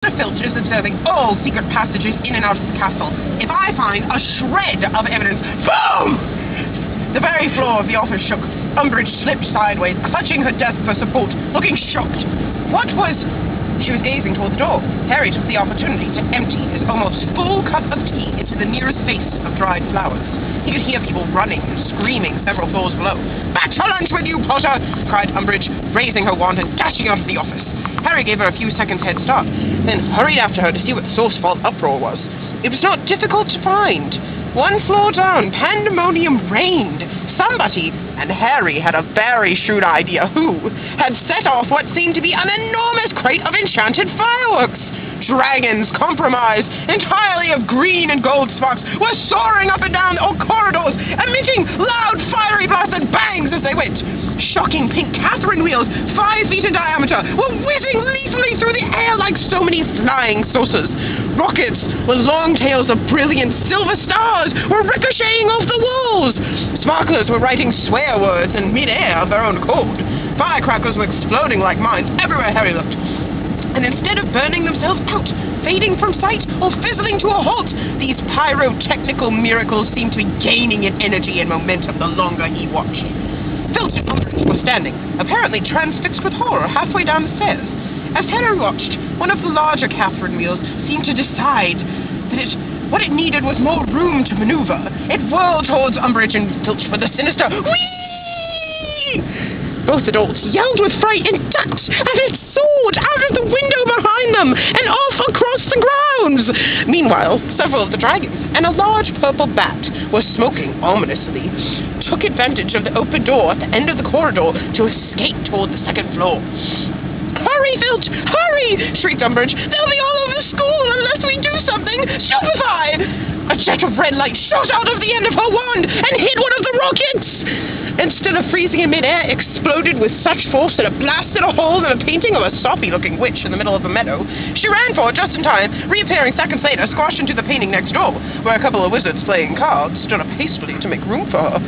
Filch is observing all secret passages in and out of the castle. If I find a shred of evidence, boom! The very floor of the office shook. Umbridge slipped sideways, clutching her desk for support, looking shocked. She was gazing toward the door. Harry took the opportunity to empty his almost full cup of tea into the nearest vase of dried flowers. He could hear people running and screaming several floors below. "Back to lunch with you, Potter!" cried Umbridge, raising her wand and dashing out of the office. Harry gave her a few seconds' head start, then hurried after her to see what the source of all the uproar was. It was not difficult to find. One floor down, pandemonium reigned. Somebody, and Harry had a very shrewd idea who, had set off what seemed to be an enormous crate of enchanted fireworks. Dragons, compromised entirely of green and gold sparks, were soaring up and down all corridors, emitting loud, fiery blasts and bangs as they went. Shocking pink Catherine wheels, 5 feet in diameter, were whizzing lethally through the air like so many flying saucers. Rockets, with long tails of brilliant silver stars, were ricocheting off the walls. Sparklers were writing swear words in mid-air of their own accord. Firecrackers were exploding like mines everywhere Harry looked. And instead of burning themselves out, fading from sight, or fizzling to a halt, these pyrotechnical miracles seemed to be gaining in energy and momentum the longer he watched. Filch and Umbridge were standing, apparently transfixed with horror, halfway down the stairs. As Harry watched, one of the larger Catherine wheels seemed to decide that what it needed was more room to maneuver. It whirled towards Umbridge and Filch with a sinister whee! Both adults yelled with fright and ducked, and it soared out of the window behind them and off across the grounds. Meanwhile, several of the dragons and a large purple bat were smoking ominously, took advantage of the open door at the end of the corridor to escape toward the second floor. "Hurry, Filch! Hurry!" shrieked Umbridge. "They'll be all over the school unless we do something! Stupefy!" A jet of red light shot out of the end of her wand and hit one of the rockets! Instead of freezing in midair, it exploded with such force that it blasted a hole in a painting of a soppy-looking witch in the middle of the meadow. She ran for it just in time, reappearing seconds later, squashed into the painting next door, where a couple of wizards playing cards stood up hastily to make room for her.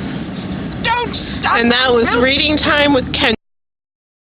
"Don't stop!" And that was reading time with Kendra.